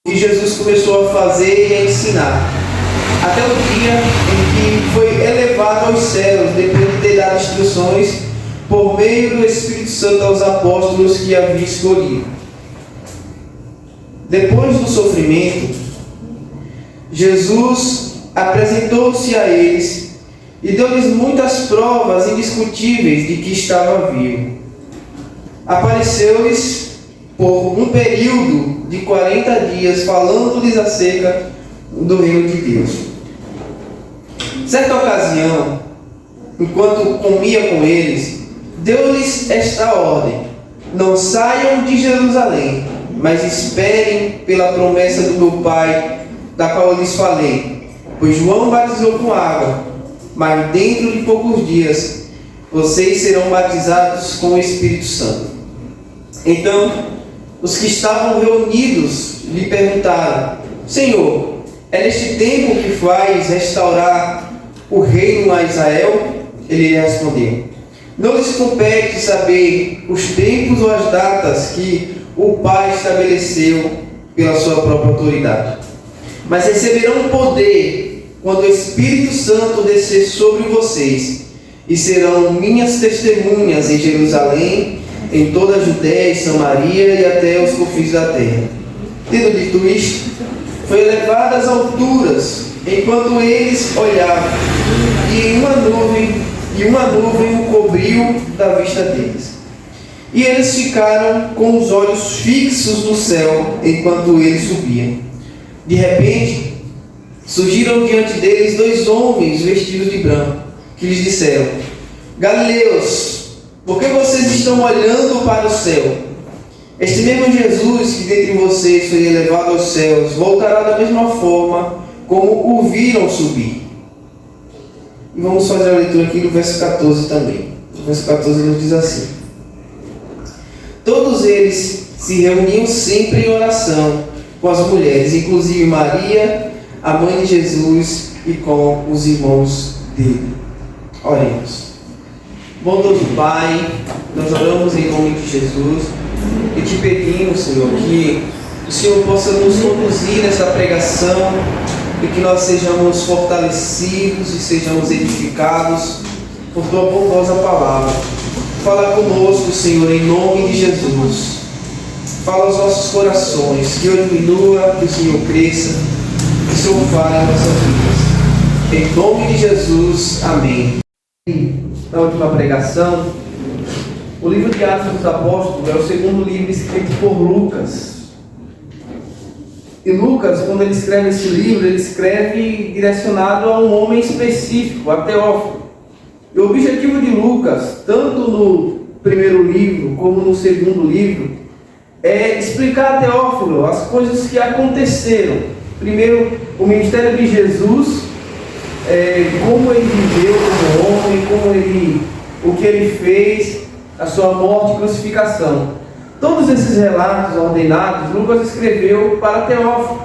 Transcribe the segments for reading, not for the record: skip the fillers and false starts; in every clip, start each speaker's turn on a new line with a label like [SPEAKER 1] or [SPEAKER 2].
[SPEAKER 1] que Jesus começou a fazer e a ensinar, até o dia em que foi elevado aos céus, depois de ter dado instruções por meio do Espírito Santo aos apóstolos que havia escolhido. Depois do sofrimento, Jesus apresentou-se a eles e deu-lhes muitas provas indiscutíveis de que estava vivo. Apareceu-lhes por um período de 40 dias, falando-lhes acerca do reino de Deus. Certa ocasião, enquanto comia com eles, deu-lhes esta ordem: não saiam de Jerusalém, mas esperem pela promessa do meu Pai, da qual eu lhes falei. Pois João batizou com água, mas dentro de poucos dias vocês serão batizados com o Espírito Santo. Então, os que estavam reunidos lhe perguntaram: Senhor, é neste tempo que faz restaurar o reino a Israel? Ele respondeu: não lhes compete saber os tempos ou as datas que o Pai estabeleceu pela sua própria autoridade, mas receberão poder quando o Espírito Santo descer sobre vocês, e serão minhas testemunhas em Jerusalém, em toda a Judéia e Samaria e até os confins da terra. Tendo dito isto, foi elevado às alturas, enquanto eles olhavam, e uma nuvem o cobriu da vista deles. E eles ficaram com os olhos fixos no céu, enquanto ele subia. De repente, surgiram diante deles dois homens vestidos de branco, que lhes disseram: Galileus, por que vocês estão olhando para o céu? Este mesmo Jesus que dentre vocês foi elevado aos céus, voltará da mesma forma como o viram subir. E vamos fazer a leitura aqui do verso 14 também. O verso 14 nos diz assim: todos eles se reuniam sempre em oração com as mulheres, inclusive Maria, a mãe de Jesus, e com os irmãos dele. Oremos. Bondoso Pai, nós oramos em nome de Jesus e te pedimos, Senhor, que o Senhor possa nos conduzir nessa pregação e que nós sejamos fortalecidos e sejamos edificados por tua bondosa palavra. Fala conosco, Senhor, em nome de Jesus. Fala aos nossos corações, que eu diminua, que o Senhor cresça, que o Senhor fale em nossas vidas. Em nome de Jesus, amém. Na última pregação, o livro de Atos dos Apóstolos é o segundo livro escrito por Lucas. E Lucas, quando ele escreve esse livro, ele escreve direcionado a um homem específico, a Teófilo. E o objetivo de Lucas, tanto no primeiro livro como no segundo livro, é explicar a Teófilo as coisas que aconteceram. Primeiro, o ministério de Jesus, como ele viveu como homem, o que ele fez, a sua morte e crucificação. Todos esses relatos ordenados, Lucas escreveu para Teófilo.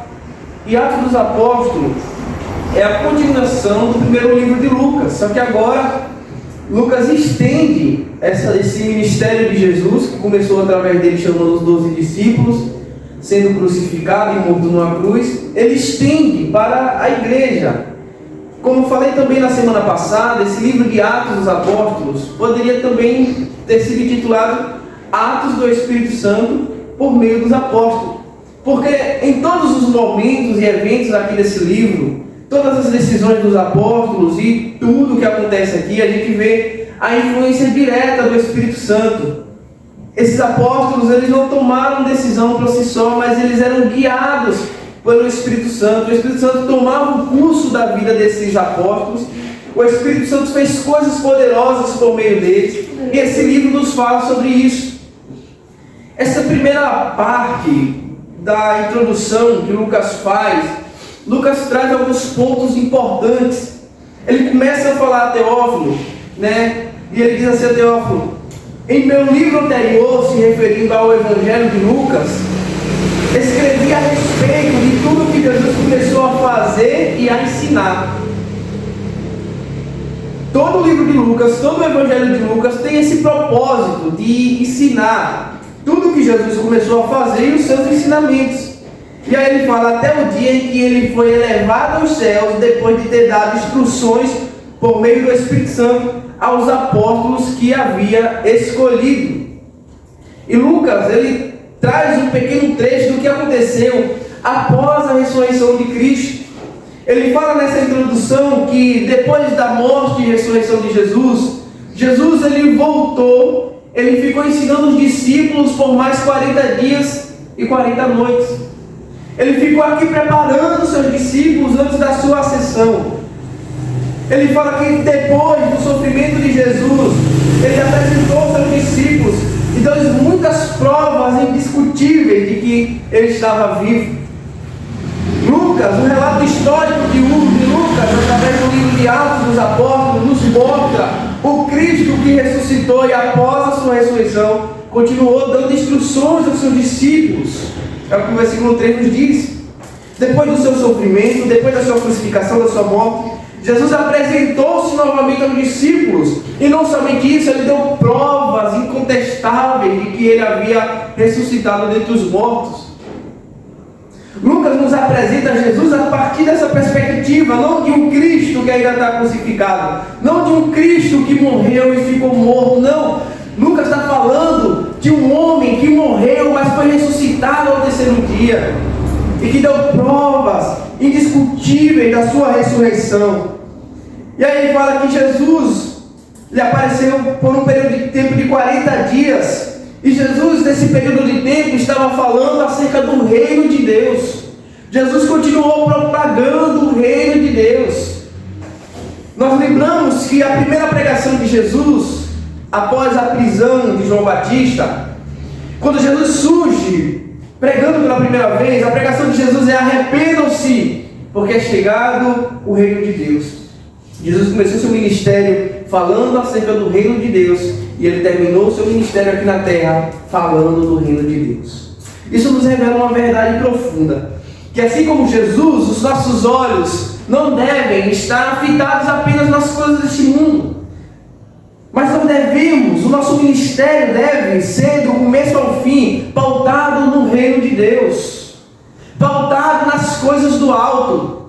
[SPEAKER 1] E Atos dos Apóstolos é a continuação do primeiro livro de Lucas, só que agora Lucas estende esse ministério de Jesus, que começou através dele chamando os 12 discípulos, sendo crucificado e morto numa cruz. Ele estende para a igreja. Como falei também na semana passada, esse livro de Atos dos Apóstolos poderia também ter sido intitulado Atos do Espírito Santo por meio dos apóstolos. Porque em todos os momentos e eventos aqui desse livro, todas as decisões dos apóstolos e tudo que acontece aqui, a gente vê a influência direta do Espírito Santo. Esses apóstolos, eles não tomaram decisão por si só, mas eles eram guiados pelo Espírito Santo. O Espírito Santo tomava o curso da vida desses apóstolos. O Espírito Santo fez coisas poderosas por meio deles. E esse livro nos fala sobre isso. Essa primeira parte da introdução que Lucas faz, Lucas traz alguns pontos importantes. Ele começa a falar a Teófilo, e ele diz assim a Teófilo: em meu livro anterior, se referindo ao Evangelho de Lucas, escrevi a respeito de tudo que Jesus começou a fazer e a ensinar. Todo o livro de Lucas, todo o Evangelho de Lucas tem esse propósito de ensinar tudo que Jesus começou a fazer e os seus ensinamentos. E aí ele fala, até o dia em que ele foi elevado aos céus, depois de ter dado instruções por meio do Espírito Santo aos apóstolos que havia escolhido. E Lucas, ele traz um pequeno trecho do que aconteceu após a ressurreição de Cristo. Ele fala nessa introdução que depois da morte e ressurreição de Jesus, ele voltou, ele ficou ensinando os discípulos por mais 40 dias e 40 noites. Ele ficou aqui preparando os seus discípulos antes da sua ascensão. Ele fala que depois do sofrimento de Jesus, ele apresentou seus discípulos e deu muitas provas indiscutíveis de que ele estava vivo. Lucas, o relato histórico de Lucas, através do livro de Atos dos Apóstolos, nos mostra o Cristo que ressuscitou e após a sua ressurreição, continuou dando instruções aos seus discípulos. É o que o versículo 3 nos diz. Depois do seu sofrimento, depois da sua crucificação, da sua morte, Jesus apresentou-se novamente aos discípulos. E não somente isso, ele deu provas incontestáveis de que ele havia ressuscitado dentre os mortos. Lucas nos apresenta Jesus a partir dessa perspectiva, não de um Cristo que ainda está crucificado, não de um Cristo que morreu e ficou morto, não. Lucas está falando de um homem que morreu, mas foi ressuscitado ao terceiro dia, e que deu provas indiscutíveis da sua ressurreição. E aí ele fala que Jesus lhe apareceu por um período de tempo de 40 dias, e Jesus, nesse período de tempo, estava falando acerca do reino de Deus. Jesus continuou propagando o reino de Deus. Nós lembramos que a primeira pregação de Jesus, após a prisão de João Batista, quando Jesus surge pregando pela primeira vez, a pregação de Jesus é: arrependam-se, porque é chegado o reino de Deus. Jesus começou seu ministério falando acerca do reino de Deus, e ele terminou seu ministério aqui na terra falando do reino de Deus. Isso nos revela uma verdade profunda, que assim como Jesus, os nossos olhos não devem estar fitados apenas nas coisas deste mundo, mas nós devemos, o nosso ministério deve ser do começo ao fim pautado no reino de Deus, pautado nas coisas do alto.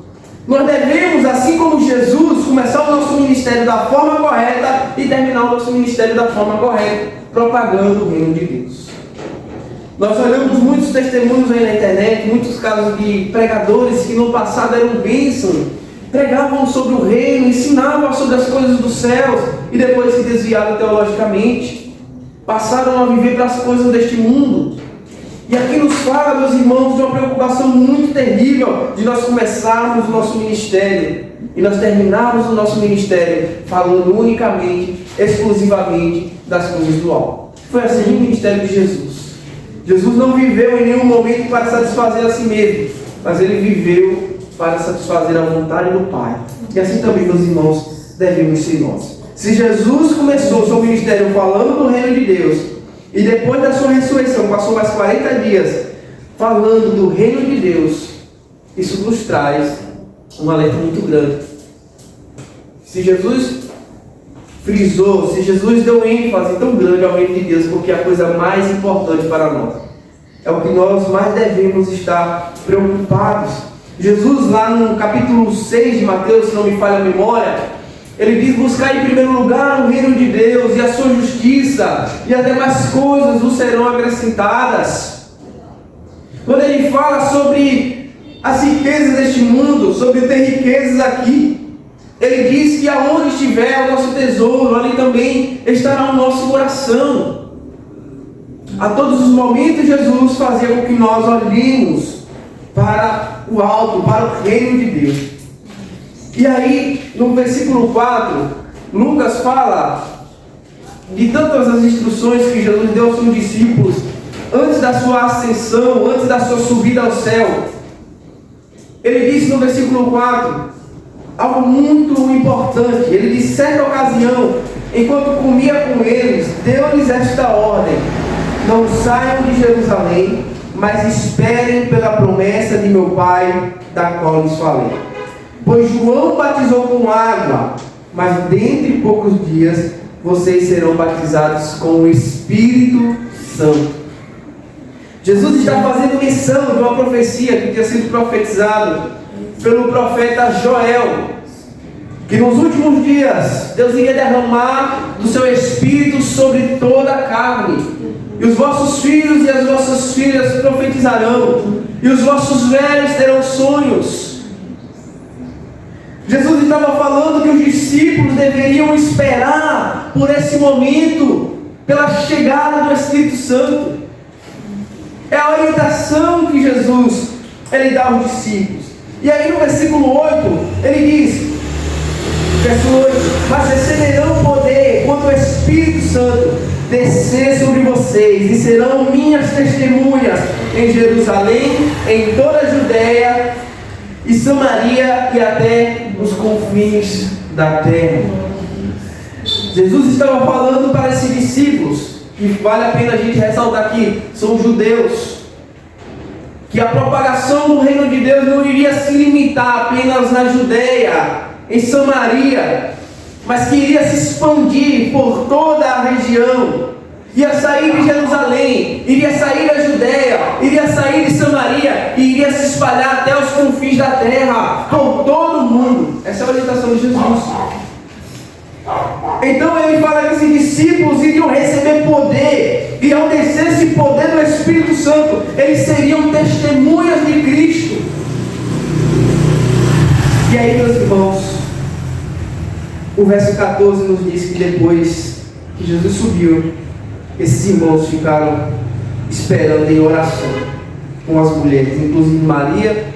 [SPEAKER 1] Nós devemos, assim como Jesus, começar o nosso ministério da forma correta e terminar o nosso ministério da forma correta, propagando o reino de Deus. Nós olhamos muitos testemunhos aí na internet, muitos casos de pregadores que no passado eram bênção, pregavam sobre o reino, ensinavam sobre as coisas dos céus e depois se desviaram teologicamente, passaram a viver para as coisas deste mundo. E aqui nos fala, meus irmãos, de uma preocupação muito terrível de nós começarmos o nosso ministério e nós terminarmos o nosso ministério falando unicamente, exclusivamente das coisas do alto. Foi assim o ministério de Jesus. Jesus não viveu em nenhum momento para satisfazer a si mesmo, mas ele viveu para satisfazer a vontade do Pai. E assim também, meus irmãos, devemos ser nós. Se Jesus começou o seu ministério falando do reino de Deus, e depois da sua ressurreição passou mais 40 dias falando do reino de Deus, isso nos traz um alerta muito grande. Se Jesus frisou, se Jesus deu ênfase tão grande ao reino de Deus, porque é a coisa mais importante para nós, é o que nós mais devemos estar preocupados. Jesus, lá no capítulo 6 de Mateus, se não me falha a memória, ele diz: buscar em primeiro lugar o reino de Deus e a sua justiça, e as demais coisas vos serão acrescentadas. Quando ele fala sobre as riquezas deste mundo, sobre ter riquezas aqui, ele diz que aonde estiver o nosso tesouro, ali também estará o nosso coração. A todos os momentos Jesus fazia com que nós olhemos para o alto, para o reino de Deus. E aí, no versículo 4, Lucas fala de tantas as instruções que Jesus deu aos seus discípulos antes da sua ascensão, antes da sua subida ao céu. Ele disse no versículo 4 algo muito importante. Ele disse: certa ocasião, enquanto comia com eles, deu-lhes esta ordem: não saiam de Jerusalém, mas esperem pela promessa de meu Pai, da qual lhes falei. Pois João batizou com água, mas dentro de poucos dias vocês serão batizados com o Espírito Santo.
[SPEAKER 2] Jesus está fazendo menção de uma profecia que tinha sido profetizada pelo profeta Joel, que nos últimos dias Deus iria derramar do seu Espírito sobre toda a carne, e os vossos filhos e as vossas filhas profetizarão, e os vossos velhos terão sonhos. Jesus estava falando que os discípulos deveriam esperar por esse momento, pela chegada do Espírito Santo. É a orientação que Jesus dá aos discípulos. E aí no versículo 8, ele diz, verso 8: mas receberão poder quando o Espírito Santo descer sobre vocês, e serão minhas testemunhas em Jerusalém, em toda a Judéia e Samaria e até os confins da terra. Jesus estava falando para esses discípulos, e vale a pena a gente ressaltar aqui, são judeus, que a propagação do reino de Deus não iria se limitar apenas na Judéia, em Samaria, mas que iria se expandir por toda a região, ia sair de Jerusalém, iria sair da Judéia, iria sair de Samaria, e iria se espalhar até os confins da terra, por todo o mundo. Essa é a orientação de Jesus. Então ele fala que esses discípulos iriam receber poder, e ao descer esse poder do Espírito Santo, eles seriam testemunhas de Cristo. E aí, meus irmãos, o verso 14 nos diz que depois que Jesus subiu, esses irmãos ficaram esperando em oração com as mulheres, inclusive Maria,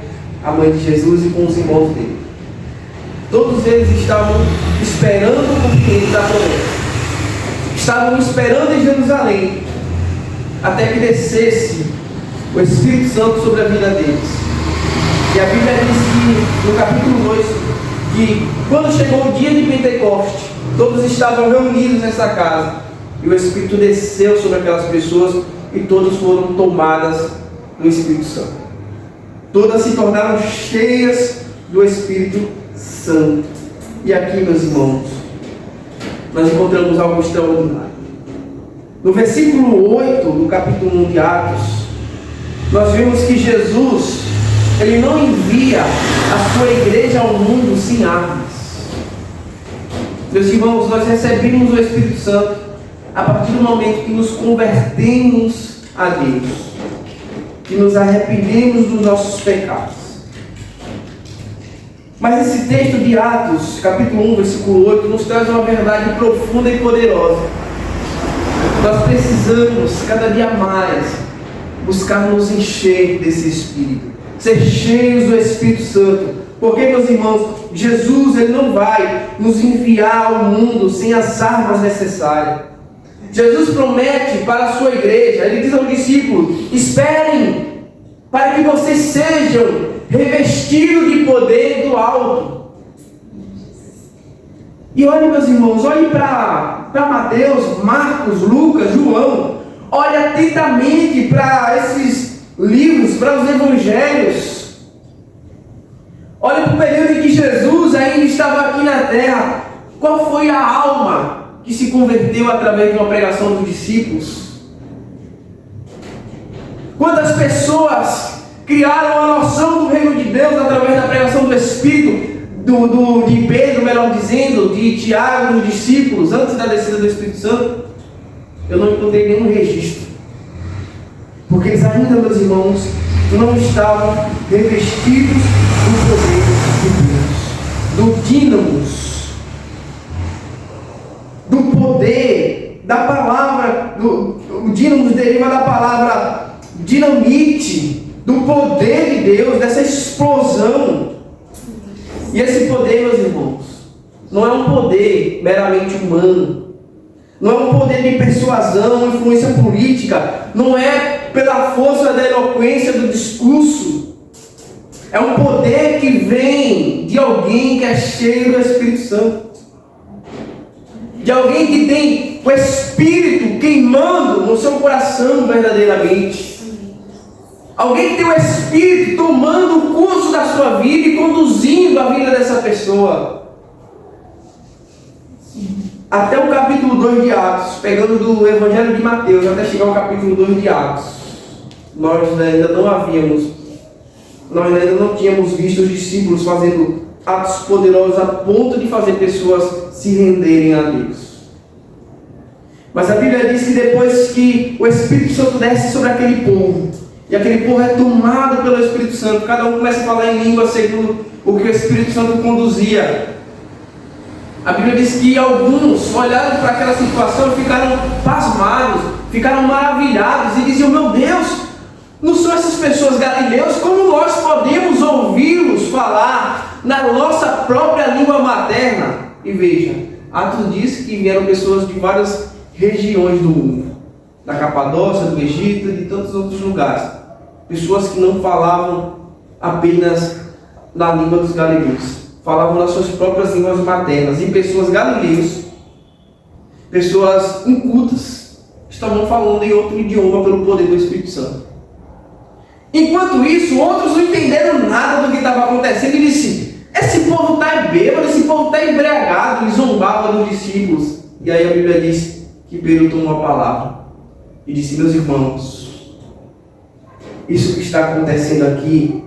[SPEAKER 2] a mãe de Jesus, e com os irmãos dele. Todos eles estavam esperando o cumprimento da promessa. Estavam esperando em Jerusalém, até que descesse o Espírito Santo sobre a vida deles. E a Bíblia diz que, no capítulo 2, que quando chegou o dia de Pentecoste, todos estavam reunidos nessa casa, e o Espírito desceu sobre aquelas pessoas, e todas foram tomadas do Espírito Santo. Todas se tornaram cheias do Espírito Santo. E aqui, meus irmãos, nós encontramos algo extraordinário. No versículo 8 do capítulo 1 de Atos, nós vemos que Jesus, ele não envia a sua igreja ao mundo sem armas. Meus irmãos, nós recebemos o Espírito Santo a partir do momento que nos convertemos a Deus, que nos arrependemos dos nossos pecados. Mas esse texto de Atos, capítulo 1, versículo 8, nos traz uma verdade profunda e poderosa. Nós precisamos, cada dia mais, buscar nos encher desse Espírito, ser cheios do Espírito Santo. Porque, meus irmãos, Jesus, ele não vai nos enviar ao mundo sem as armas necessárias. Jesus promete para a sua igreja, ele diz aos discípulos: esperem para que vocês sejam revestidos de poder do alto. E olhe, meus irmãos, olhe para Mateus, Marcos, Lucas, João. Olhe atentamente para esses livros, para os evangelhos. Olhe para o período em que Jesus ainda estava aqui na terra. Qual foi a alma que se converteu através de uma pregação dos discípulos? Quantas pessoas criaram a noção do reino de Deus através da pregação do Espírito, de Pedro, melhor dizendo, de Tiago, dos discípulos, antes da descida do Espírito Santo? Eu não encontrei nenhum registro. Porque eles ainda, meus irmãos, não estavam revestidos do poder de Deus, do dínamos, do poder, da palavra. O dínamos deriva da palavra dinamite, do poder de Deus, dessa explosão. E esse poder, meus irmãos, não é um poder meramente humano, não é um poder de persuasão, influência política, não é pela força da eloquência do discurso. É um poder que vem de alguém que é cheio do Espírito Santo, de alguém que tem o Espírito queimando no seu coração verdadeiramente. Alguém que tem o Espírito tomando o curso da sua vida e conduzindo a vida dessa pessoa. Até o capítulo 2 de Atos, pegando do Evangelho de Mateus, até chegar ao capítulo 2 de Atos, nós ainda não tínhamos visto os discípulos fazendo atos poderosos a ponto de fazer pessoas se renderem a Deus. Mas a Bíblia diz que depois que o Espírito Santo desce sobre aquele povo, e aquele povo é tomado pelo Espírito Santo, cada um começa a falar em língua segundo o que o Espírito Santo conduzia. A Bíblia diz que alguns olharam para aquela situação e ficaram pasmados, ficaram maravilhados e diziam: meu Deus, não são essas pessoas galileus? Como nós podemos ouvi-los falar na nossa própria língua materna? E veja, Atos diz que vieram pessoas de várias regiões do mundo, da Capadócia, do Egito e de tantos outros lugares. Pessoas que não falavam apenas na língua dos galileus, falavam nas suas próprias línguas maternas. E pessoas galileus, pessoas incultas, estavam falando em outro idioma pelo poder do Espírito Santo. Enquanto isso, outros não entenderam nada do que estava acontecendo e disseram: esse povo está bêbado, esse povo está embriagado. E zombava dos discípulos. E aí a Bíblia diz que Pedro tomou a palavra e disse: meus irmãos, isso que está acontecendo aqui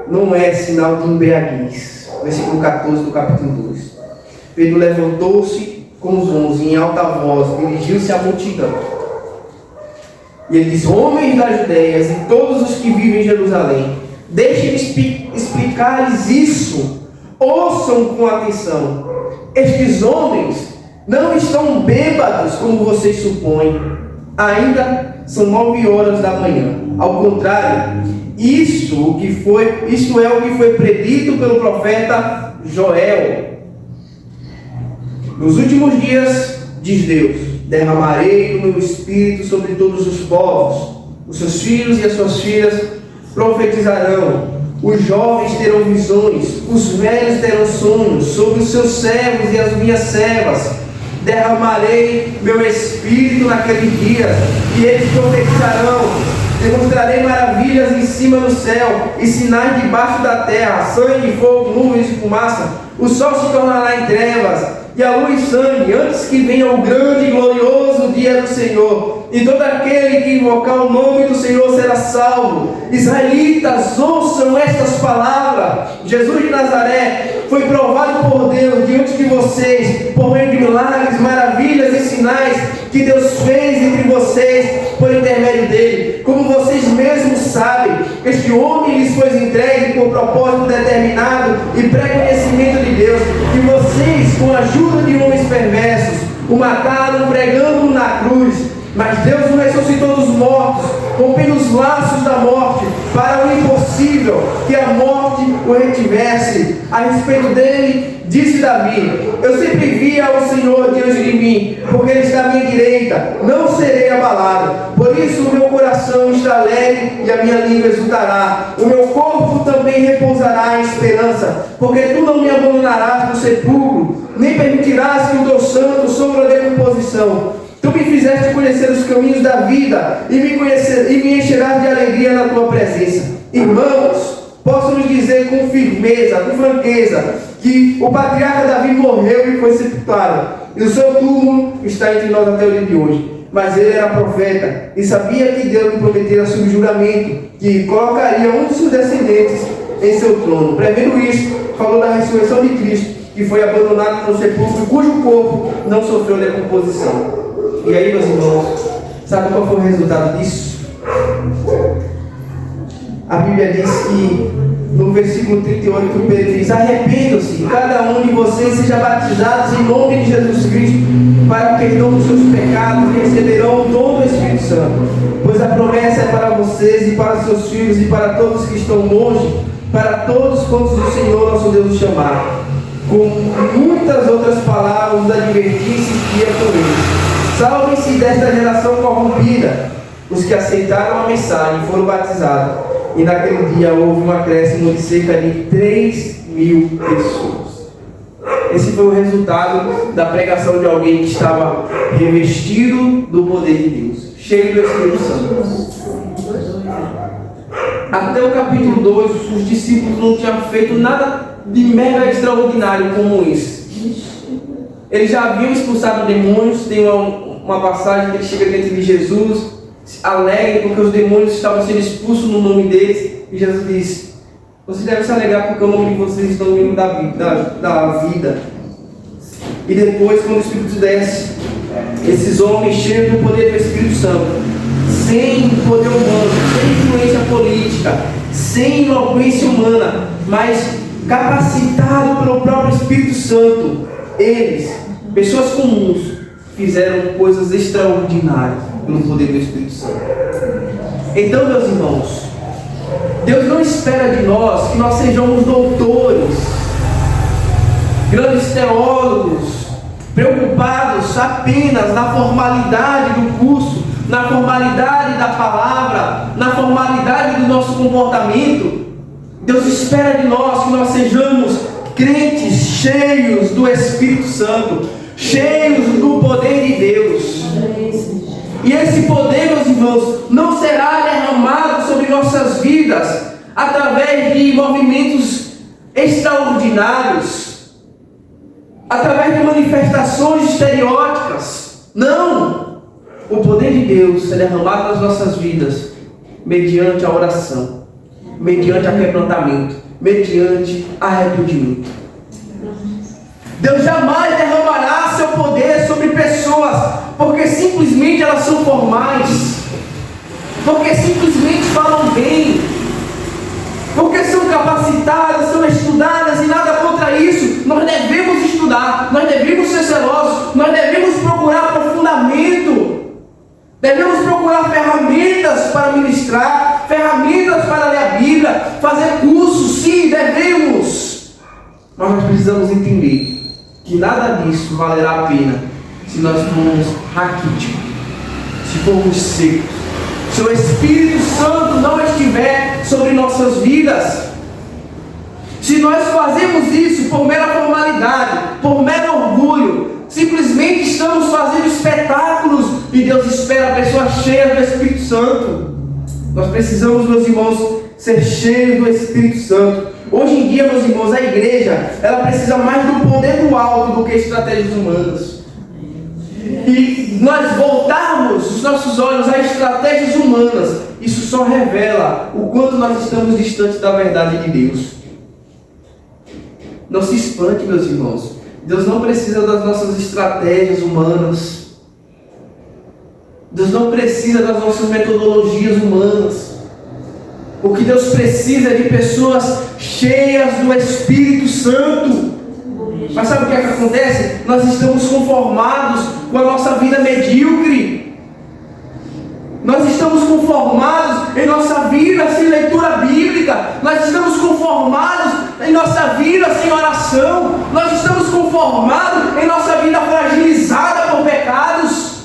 [SPEAKER 2] não é sinal de embriaguez. Versículo 14 do capítulo 2. Pedro levantou-se com os 11 em alta voz, dirigiu-se à multidão. E ele disse: homens das Judeias e todos os que vivem em Jerusalém, deixem-me explicar-lhes isso. Ouçam com atenção. Estes homens não estão bêbados como vocês supõem. Ainda são 9 horas da manhã. Ao contrário, isto é o que foi predito pelo profeta Joel. Nos últimos dias, diz Deus, derramarei o meu espírito sobre todos os povos. Os seus filhos e as suas filhas profetizarão. Os jovens terão visões. Os velhos terão sonhos. Sobre os seus servos e as minhas servas derramarei meu espírito naquele dia, e eles profetizarão. Demonstrarei maravilhas em cima do céu e sinais debaixo da terra: sangue, fogo, nuvens e fumaça. O sol se tornará em trevas e a luz sangue, antes que venha o grande e glorioso dia do Senhor. E todo aquele que invocar o nome do Senhor será salvo. Israelitas, ouçam estas palavras. Jesus de Nazaré foi provado por Deus diante de vocês, por meio de milagres, maravilhas e sinais que Deus fez entre vocês por intermédio dele. Como vocês mesmos sabem, este homem lhes foi entregue por propósito determinado e pré-conhecimento de Deus. E vocês, com a ajuda de homens perversos, o mataram pregando-o na cruz. Mas Deus o ressuscitou dos mortos, rompendo os laços da morte, para o impossível, que a morte o retivesse. A respeito dele, disse Davi: eu sempre via o Senhor diante de mim, porque ele está à minha direita, não serei abalado. Por isso o meu coração está alegre e a minha língua exultará. O meu corpo também repousará em esperança, porque tu não me abandonarás no sepulcro, nem permitirás que o teu santo sofra decomposição. Tu me fizeste conhecer os caminhos da vida e me encherás de alegria na tua presença. Irmãos, posso lhes dizer com firmeza, com franqueza, que o patriarca Davi morreu e foi sepultado, e o seu túmulo está entre nós até o dia de hoje. Mas ele era profeta e sabia que Deus lhe prometera sob juramento que colocaria um dos seus descendentes em seu trono. Prevendo isso, falou da ressurreição de Cristo, que foi abandonado no sepulcro, cujo corpo não sofreu decomposição. E aí, meus irmãos, sabe qual foi o resultado disso? A Bíblia diz que no versículo 38, Pedro diz: arrependam-se, cada um de vocês seja batizados em nome de Jesus Cristo para o perdão dos seus pecados, e receberão o dom do Espírito Santo. Pois a promessa é para vocês e para seus filhos e para todos que estão longe, para todos quantos o Senhor nosso Deus chamar. Com muitas outras palavras nos advertisse que é por eles. Salvem-se desta geração corrompida. Os que aceitaram a mensagem foram batizados, e naquele dia houve um acréscimo de cerca de 3.000 pessoas. Esse foi o resultado da pregação de alguém que estava revestido do poder de Deus, cheio do Espírito Santo. Até o capítulo 2, os discípulos não tinham feito nada de mega extraordinário como isso. Eles já haviam expulsado demônios. Tem uma passagem que ele chega dentro de Jesus alegrem porque os demônios estavam sendo expulsos no nome deles. E Jesus diz: vocês devem se alegrar porque o nome de vocês está no livro da vida. E depois, quando o Espírito desce, esses homens cheios do poder do Espírito Santo, sem poder humano, sem influência política, sem eloquência humana, mas capacitado pelo próprio Espírito Santo, eles, pessoas comuns, fizeram coisas extraordinárias pelo poder do Espírito Santo. Então, meus irmãos, Deus não espera de nós que nós sejamos doutores, grandes teólogos, preocupados apenas na formalidade do curso, na formalidade da palavra, na formalidade do nosso comportamento. Deus espera de nós que nós sejamos crentes cheios do Espírito Santo, cheios do poder de Deus. E esse poder, meus irmãos, não será derramado sobre nossas vidas através de movimentos extraordinários, através de manifestações estereóticas. Não! O poder de Deus é derramado nas nossas vidas mediante a oração, mediante a quebrantamento, mediante arrependimento. Deus jamais derramará seu poder sobre pessoas porque simplesmente elas são formais, porque simplesmente falam bem, porque são capacitadas, são estudadas, e nada contra isso. Nós devemos estudar, nós devemos ser celosos, nós devemos procurar aprofundamento, devemos procurar ferramentas para ministrar, ferramentas para ler a Bíblia, fazer cursos, sim, devemos. Mas nós precisamos entender que nada disso valerá a pena se nós formos raquíticos, se formos secos, se o Espírito Santo não estiver sobre nossas vidas. Se nós fazemos isso por mera formalidade, por mero orgulho, simplesmente estamos fazendo espetáculos, e Deus espera pessoas cheias do Espírito Santo. Nós precisamos, meus irmãos, ser cheios do Espírito Santo. Hoje em dia, meus irmãos, a igreja, ela precisa mais do poder do alto do que estratégias humanas. E nós voltarmos os nossos olhos a estratégias humanas, isso só revela o quanto nós estamos distantes da verdade de Deus. Não se espante, meus irmãos. Deus não precisa das nossas estratégias humanas. Deus não precisa das nossas metodologias humanas. O que Deus precisa é de pessoas cheias do Espírito Santo. Mas sabe o que é que acontece? Nós estamos conformados com a nossa vida medíocre. Nós estamos conformados em nossa vida sem leitura bíblica. Nós estamos conformados em nossa vida sem oração. Nós estamos conformados em nossa vida fragilizada por pecados.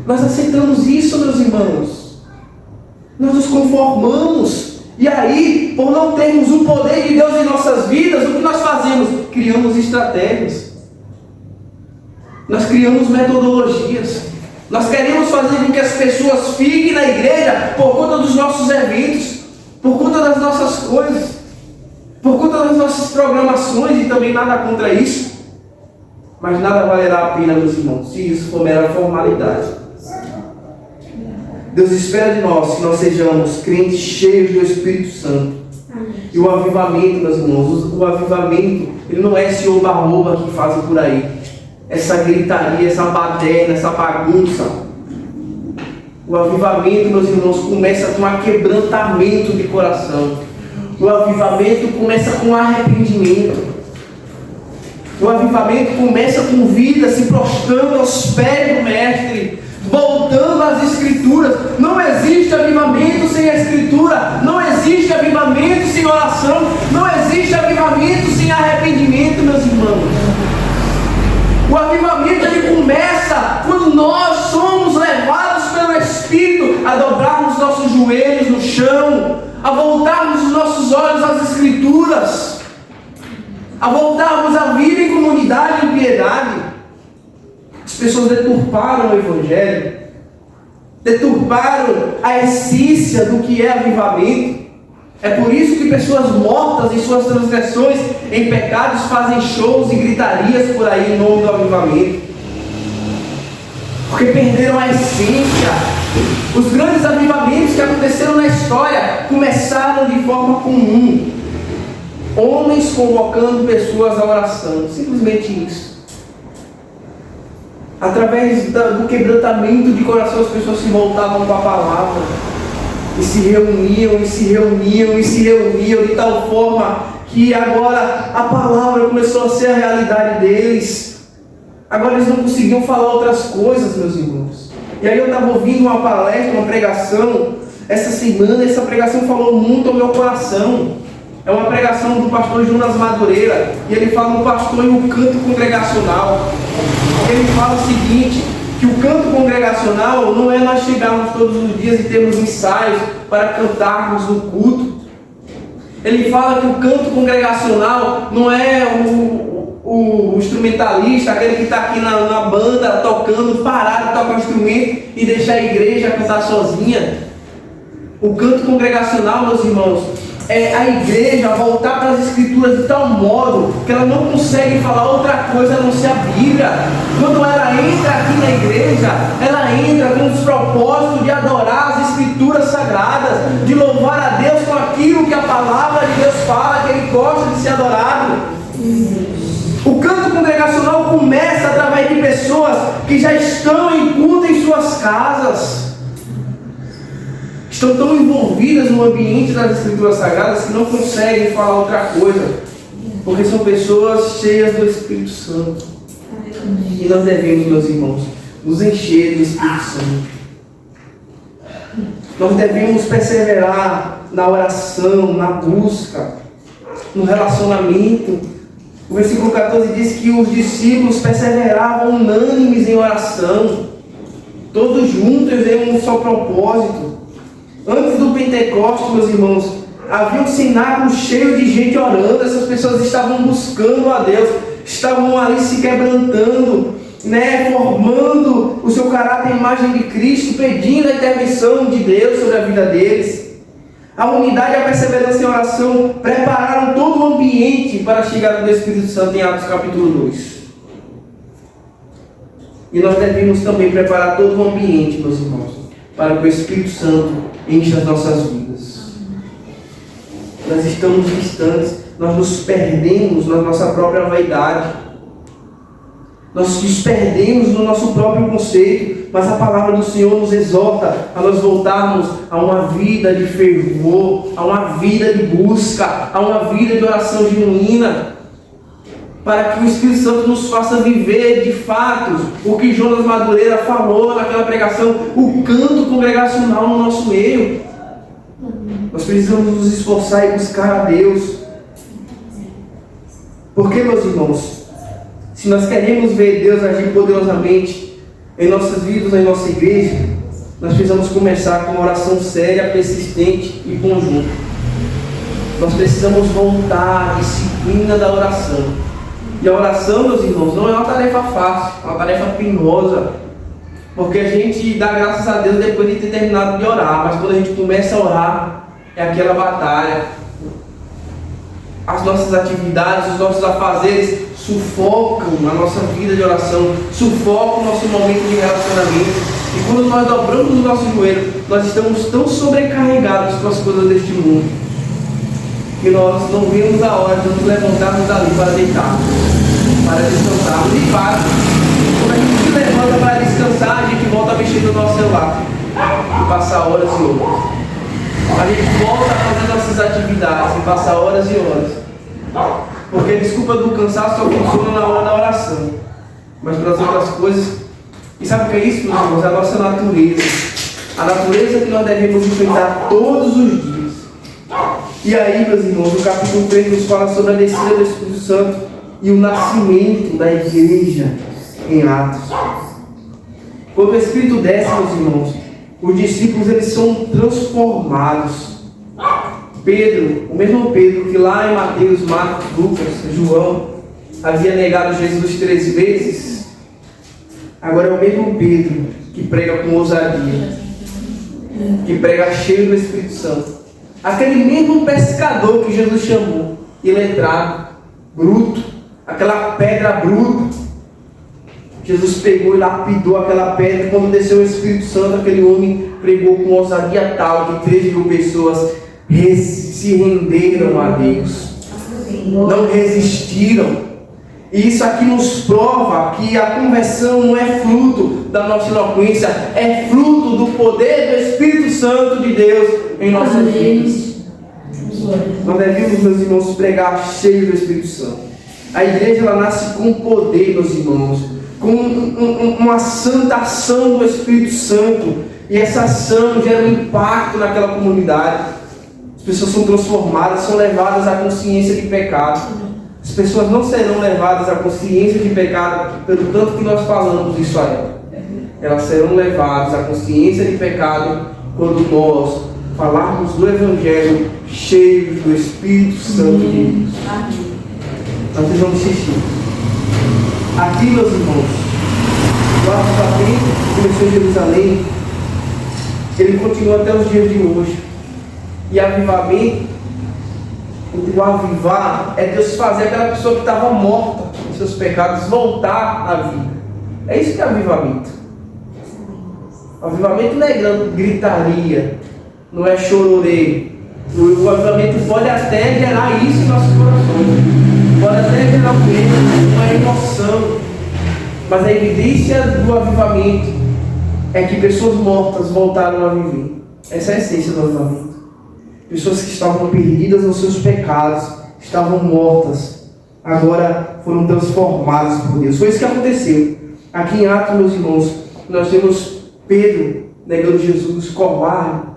[SPEAKER 2] Nós aceitamos isso, meus irmãos. Nós nos conformamos. E aí, por não termos o poder de Deus em nossas vidas, o que nós fazemos? Criamos estratégias. Nós criamos metodologias. Nós queremos fazer com que as pessoas fiquem na igreja por conta dos nossos eventos, por conta das nossas coisas, por conta das nossas programações, e também nada contra isso. Mas nada valerá a pena, meus irmãos, se isso for mera formalidade. Deus espera de nós que nós sejamos crentes cheios do Espírito Santo. E o avivamento, meus irmãos, o avivamento, ele não é esse oba-oba que fazem por aí. Essa gritaria, essa baderna, essa bagunça. O avivamento, meus irmãos, começa com aquebrantamento de coração. O avivamento começa com arrependimento. O avivamento começa com vida se prostrando aos pés do Mestre, voltando às Escrituras. Não existe avivamento sem a Escritura. Não existe avivamento sem oração. Não existe avivamento sem arrependimento, meus irmãos. O avivamento ele começa quando nós somos levados pelo Espírito a dobrarmos nossos joelhos no chão, a voltarmos os nossos olhos às Escrituras, a voltarmos a vida em comunidade e em piedade. As pessoas deturparam o Evangelho, deturparam a essência do que é avivamento. É por isso que pessoas mortas em suas transgressões, em pecados, fazem shows e gritarias por aí em nome do avivamento. Porque perderam a essência. Os grandes avivamentos que aconteceram na história começaram de forma comum. Homens convocando pessoas à oração. Simplesmente isso. Através do quebrantamento de coração, as pessoas se voltavam para a palavra. E se reuniam, e se reuniam, e se reuniam de tal forma que agora a palavra começou a ser a realidade deles. Agora eles não conseguiam falar outras coisas, meus irmãos. E aí eu estava ouvindo uma palestra, uma pregação, essa semana, essa pregação falou muito ao meu coração. É uma pregação do pastor Jonas Madureira, e ele fala no pastor e o canto congregacional. Ele fala o seguinte, que o canto congregacional não é nós chegarmos todos os dias e termos ensaios para cantarmos no culto. Ele fala que o canto congregacional não é o instrumentalista, aquele que está aqui na banda tocando, parar de tocar o instrumento e deixar a igreja cantar sozinha. O canto congregacional, meus irmãos, é a igreja voltar para as escrituras de tal modo que ela não consegue falar outra coisa a não ser a Bíblia. Quando ela entra aqui na igreja, ela entra com os propósitos de adorar as escrituras sagradas, de louvar a Deus com aquilo que a palavra de Deus fala, que Ele gosta de ser adorado. O canto congregacional começa através de pessoas que já estão em culto em suas casas. Estão tão envolvidas no ambiente das escrituras sagradas que não conseguem falar outra coisa, porque são pessoas cheias do Espírito Santo. E nós devemos, meus irmãos, nos encher do Espírito Santo. Nós devemos perseverar na oração, na busca, no relacionamento. O versículo 14 diz que os discípulos perseveravam unânimes em oração, todos juntos em um só propósito. Antes do Pentecostes, meus irmãos, havia um cenário cheio de gente orando. Essas pessoas estavam buscando a Deus, estavam ali se quebrantando, formando o seu caráter à imagem de Cristo, pedindo a intervenção de Deus sobre a vida deles. A unidade e a perseverança em oração prepararam todo o ambiente para a chegada do Espírito Santo em Atos capítulo 2. E nós devemos também preparar todo o ambiente, meus irmãos, para que o Espírito Santo encha as nossas vidas. Nós estamos distantes, nós nos perdemos na nossa própria vaidade, nós nos perdemos no nosso próprio conceito, mas a palavra do Senhor nos exorta a nós voltarmos a uma vida de fervor, a uma vida de busca, a uma vida de oração genuína, para que o Espírito Santo nos faça viver de fato o que Jonas Madureira falou naquela pregação, o canto congregacional no nosso meio. Nós precisamos nos esforçar e buscar a Deus. Porque, meus irmãos, se nós queremos ver Deus agir poderosamente em nossas vidas, em nossa igreja, nós precisamos começar com uma oração séria, persistente e conjunta. Nós precisamos voltar à disciplina da oração. E a oração, meus irmãos, não é uma tarefa fácil, é uma tarefa penosa. Porque a gente dá graças a Deus depois de ter terminado de orar. Mas quando a gente começa a orar, é aquela batalha. As nossas atividades, os nossos afazeres sufocam a nossa vida de oração, sufocam o nosso momento de relacionamento. E quando nós dobramos o nosso joelho, nós estamos tão sobrecarregados com as coisas deste mundo, que nós não vemos a hora de nos levantarmos dali para deitar, para descansarmos. E para, quando a gente se levanta para descansar, a gente volta a mexer no nosso celular e passar horas e horas. A gente volta a fazer nossas atividades e passar horas e horas. Porque a desculpa do cansaço só funciona na hora da oração. Mas para as outras coisas... E sabe o que é isso, meus irmãos? É a nossa natureza. A natureza que nós devemos enfrentar todos os dias. E aí, meus irmãos, o capítulo 3 nos fala sobre a descida do Espírito Santo e o nascimento da igreja em Atos. Quando o Espírito desce, meus irmãos, os discípulos eles são transformados. Pedro, o mesmo Pedro que lá em Mateus, Marcos, Lucas, João havia negado Jesus 3 vezes, agora é o mesmo Pedro que prega com ousadia, que prega cheio do Espírito Santo. Aquele mesmo pescador que Jesus chamou, iletrado, bruto, aquela pedra bruta, Jesus pegou e lapidou aquela pedra. Quando desceu o Espírito Santo, aquele homem pregou com ousadia tal que 3.000 pessoas se renderam a Deus, não resistiram. E isso aqui nos prova que a conversão não é fruto da nossa eloquência, é fruto do poder do Espírito Santo de Deus em nossas vidas. Nós devemos, meus irmãos, pregar cheio do Espírito Santo. A igreja ela nasce com poder, meus irmãos, com uma santa ação do Espírito Santo. E essa ação gera um impacto naquela comunidade. As pessoas são transformadas, são levadas à consciência de pecado. As pessoas não serão levadas à consciência de pecado pelo tanto que nós falamos isso a ela. Elas serão levadas à consciência de pecado quando nós falarmos do Evangelho cheios do Espírito Santo de Deus. Nós precisamos assistir. Aqui, meus irmãos, o avivamento que começou em Jerusalém, ele continua até os dias de hoje. E avivamento, o avivar é Deus fazer aquela pessoa que estava morta em seus pecados voltar à vida. É isso que é avivamento. Avivamento não é gritaria, não é chororeio. O avivamento pode até gerar isso em nossos corações, pode até gerar uma emoção, mas a evidência do avivamento é que pessoas mortas voltaram a viver. Essa é a essência do avivamento. Pessoas que estavam perdidas nos seus pecados, estavam mortas, agora foram transformadas por Deus. Foi isso que aconteceu. Aqui em Atos, meus irmãos, nós temos Pedro negando Jesus, covarde,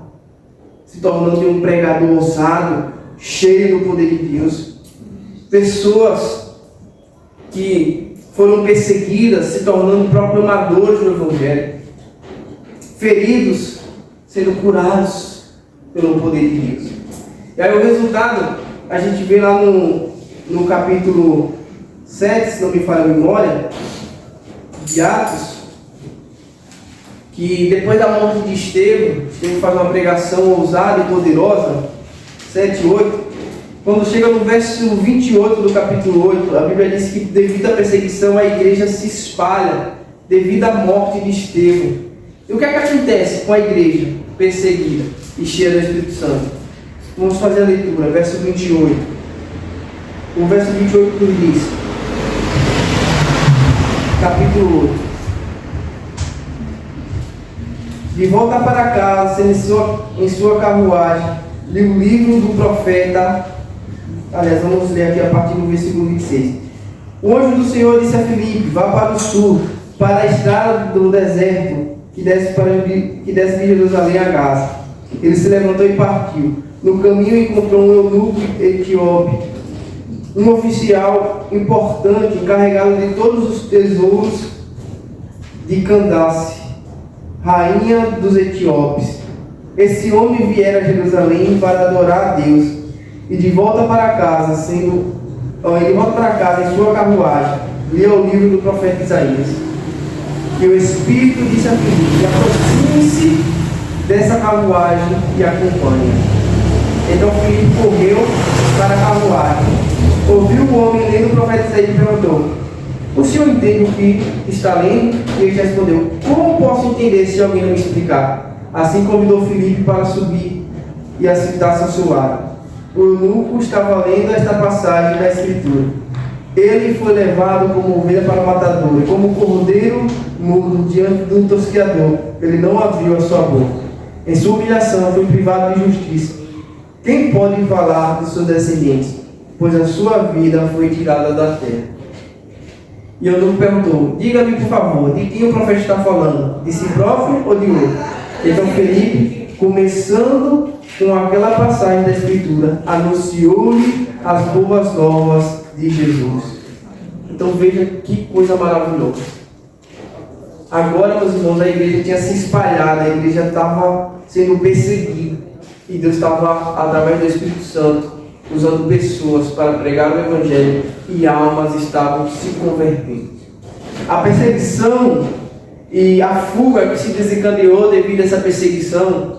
[SPEAKER 2] se tornando um pregador ousado, cheio do poder de Deus. Pessoas que foram perseguidas, se tornando proclamadores do Evangelho. Feridos, sendo curados pelo poder de Deus. E aí o resultado, a gente vê lá no capítulo 7, se não me falha a memória, de Atos, que depois da morte de Estevão faz uma pregação ousada e poderosa, 7, 8, quando chega no verso 28 do capítulo 8, a Bíblia diz que devido à perseguição a igreja se espalha, devido à morte de Estevão. E o que é que acontece com a igreja perseguida e cheia do Espírito Santo? Vamos fazer a leitura, verso 28. O verso 28 nos diz, capítulo 8. De volta para casa, em sua carruagem, li o livro do profeta. Aliás, vamos ler aqui a partir do versículo 26. O anjo do Senhor disse a Filipe: vá para o sul, para a estrada do deserto, que desce de Jerusalém a Gaza. Ele se levantou e partiu. No caminho encontrou um eunuco etíope, um oficial importante, encarregado de todos os tesouros de Candace, rainha dos etíopes. Esse homem viera a Jerusalém para adorar a Deus, e de volta para casa, em sua carruagem, lia o livro do profeta Isaías. E o Espírito disse a Filipe: aproxime-se dessa carruagem e acompanhe. Então Filipe correu para a carruagem, ouviu o homem lendo o profeta Isaías e perguntou: o senhor entende o que está lendo? E ele respondeu: como posso entender se alguém não me explicar? Assim convidou Filipe para subir e assentar-se ao seu lado. O eunuco estava lendo esta passagem da Escritura: ele foi levado como ovelha para o matador, e como cordeiro mudo diante do tosqueador, ele não abriu a sua boca. Em sua humilhação foi privado de justiça. Quem pode falar de seus descendentes? Pois a sua vida foi tirada da terra. E o eunuco perguntou: diga-me, por favor, de quem o profeta está falando? De si próprio ou de outro? Então Filipe, começando com aquela passagem da Escritura, anunciou-lhe as boas novas de Jesus. Então veja que coisa maravilhosa. Agora, meus irmãos, a igreja tinha se espalhado, a igreja estava sendo perseguida, e Deus estava, através do Espírito Santo, usando pessoas para pregar o Evangelho, e almas estavam se convertendo. A perseguição e a fuga que se desencadeou devido a essa perseguição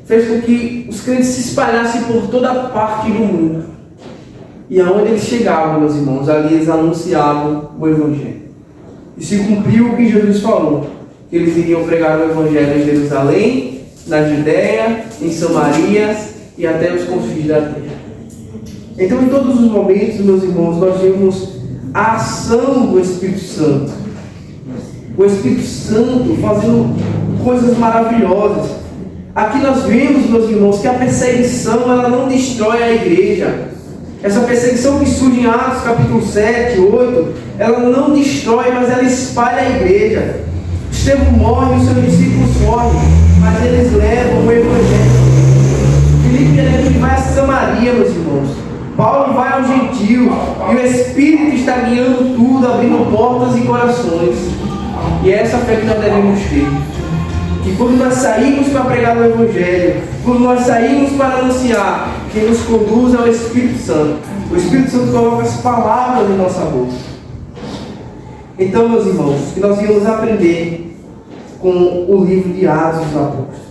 [SPEAKER 2] fez com que os crentes se espalhassem por toda parte do mundo. E aonde eles chegavam, meus irmãos, ali eles anunciavam o Evangelho. E se cumpriu o que Jesus falou, que eles iriam pregar o Evangelho em Jerusalém, na Judéia, em Samaria e até os confins da terra. Então, em todos os momentos, meus irmãos, nós vemos a ação do Espírito Santo. O Espírito Santo fazendo coisas maravilhosas. Aqui nós vemos, meus irmãos, que a perseguição ela não destrói a igreja. Essa perseguição que surge em Atos capítulo 7, 8, ela não destrói, mas ela espalha a igreja. Estevão morre, os seus discípulos morrem, mas eles levam o Evangelho. Filipe ele vai a Samaria, meus irmãos. Paulo vai ao gentio, e o Espírito está guiando tudo, abrindo portas e corações. E é essa fé que nós devemos ter. Que quando nós saímos para pregar o Evangelho, quando nós saímos para anunciar, quem nos conduz é o Espírito Santo. O Espírito Santo coloca as palavras em nossa boca. Então, meus irmãos, que nós íamos aprender com o livro de Atos dos Apóstolos.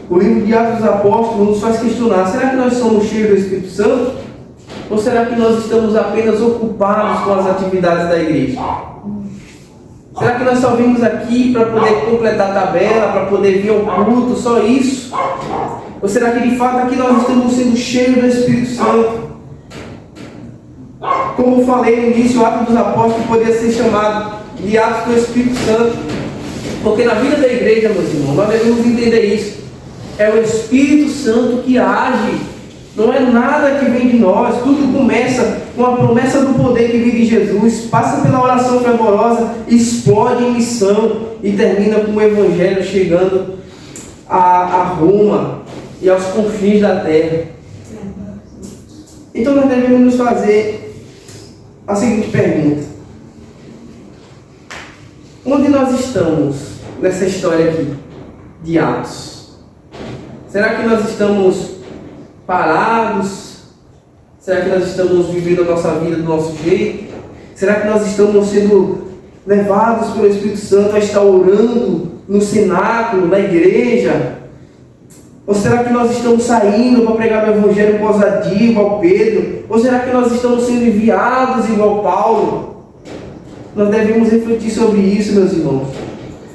[SPEAKER 2] O livro de Atos dos Apóstolos nos faz questionar: será que nós somos cheios do Espírito Santo? Ou será que nós estamos apenas ocupados com as atividades da igreja? Será que nós só vimos aqui para poder completar a tabela, para poder vir ao culto, só isso? Ou será que de fato aqui nós estamos sendo cheios do Espírito Santo? Como falei no início, o Atos dos Apóstolos poderia ser chamado de Atos do Espírito Santo. Porque na vida da igreja, meus irmãos, nós devemos entender isso. É o Espírito Santo que age. Não é nada que vem de nós. Tudo começa com a promessa do poder que vem de Jesus, passa pela oração fervorosa, explode em missão e termina com o Evangelho chegando a Roma e aos confins da terra. Então nós devemos nos fazer a seguinte pergunta: onde nós estamos nessa história aqui de Atos? Será que nós estamos parados? Será que nós estamos vivendo a nossa vida do nosso jeito? Será que nós estamos sendo levados pelo Espírito Santo a estar orando no cenáculo, na igreja? Ou será que nós estamos saindo para pregar o Evangelho com ousadia, igual Pedro? Ou será que nós estamos sendo enviados igual Paulo? Nós devemos refletir sobre isso, meus irmãos.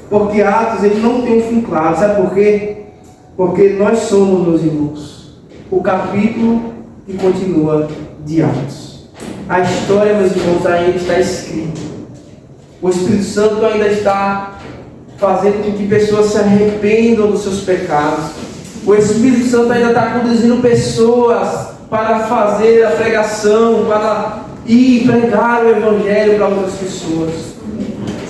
[SPEAKER 2] Porque Atos ele não tem um fim claro. Sabe por quê? Porque nós somos, meus irmãos, o capítulo que continua de Atos. A história, meus irmãos, ainda está escrita. O Espírito Santo ainda está fazendo com que pessoas se arrependam dos seus pecados. O Espírito Santo ainda está conduzindo pessoas para fazer a pregação, para ir pregar o Evangelho para outras pessoas.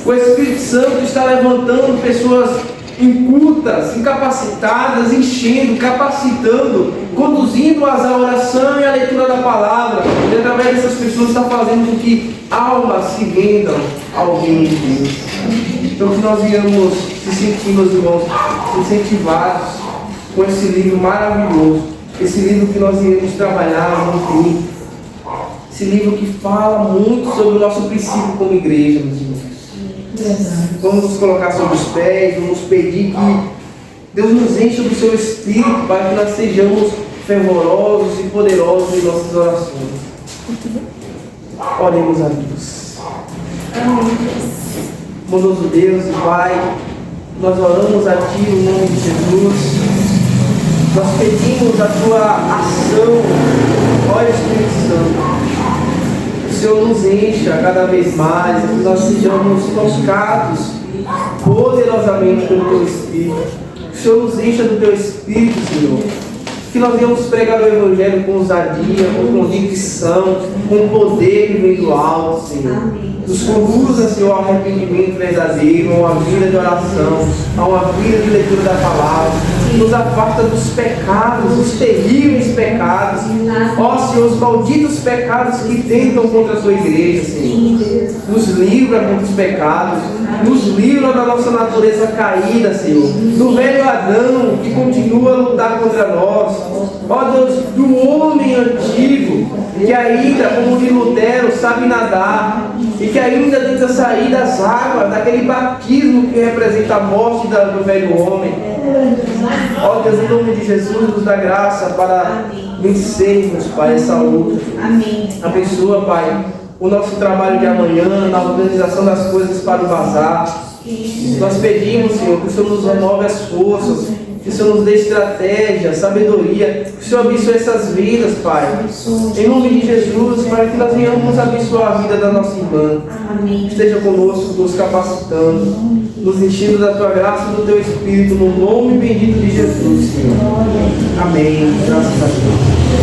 [SPEAKER 2] O Espírito Santo está levantando pessoas incultas, incapacitadas, enchendo, capacitando, conduzindo-as à oração e à leitura da palavra. E através dessas pessoas está fazendo com que almas se rendam ao reino de Deus. Então que nós viemos se sentir, meus irmãos, incentivados com esse livro maravilhoso, esse livro que nós iremos trabalhar no fim, esse livro que fala muito sobre o nosso princípio como igreja, meus irmãos. Vamos nos colocar sobre os pés, vamos pedir que Deus nos encha do seu Espírito para que nós sejamos fervorosos e poderosos em nossas orações. Oremos a Deus. Bondoso Deus e Pai, nós oramos a Ti no nome de Jesus. Nós pedimos a Tua ação, ó Espírito Santo. O Senhor nos encha cada vez mais, que nós sejamos tocados poderosamente pelo Teu Espírito. Que o Senhor nos encha do Teu Espírito, Senhor. Que nós venhamos pregar o Evangelho com ousadia, com convicção, com poder que vem do alto, Senhor. Nos conduza, Senhor, ao arrependimento verdadeiro, a uma vida de oração, a uma vida de leitura da palavra. Nos afasta dos pecados, dos terríveis pecados. Ó Senhor, os malditos pecados que tentam contra a Sua igreja, Senhor. Nos livra contra os pecados. Nos livra da nossa natureza caída, Senhor. Do velho Adão que continua a lutar contra nós. Ó Deus, do homem antigo que ainda, como de Lutero, sabe nadar e que ainda tenta sair das águas, daquele batismo que representa a morte do velho homem. Ó Deus, em nome de Jesus, nos dá graça para vencermos, Pai, essa luta. Abençoa, Pai, o nosso trabalho de amanhã, na organização das coisas para o bazar. Nós pedimos, Senhor, que o Senhor nos renove as forças, que o Senhor nos dê estratégia, sabedoria, que o Senhor abençoe essas vidas, Pai. Em nome de Jesus, para que nós venhamos abençoar a vida da nossa irmã. Esteja conosco, nos capacitando, nos enchendo da Tua graça e do Teu Espírito, no nome bendito de Jesus, Senhor. Amém. Graças a Deus.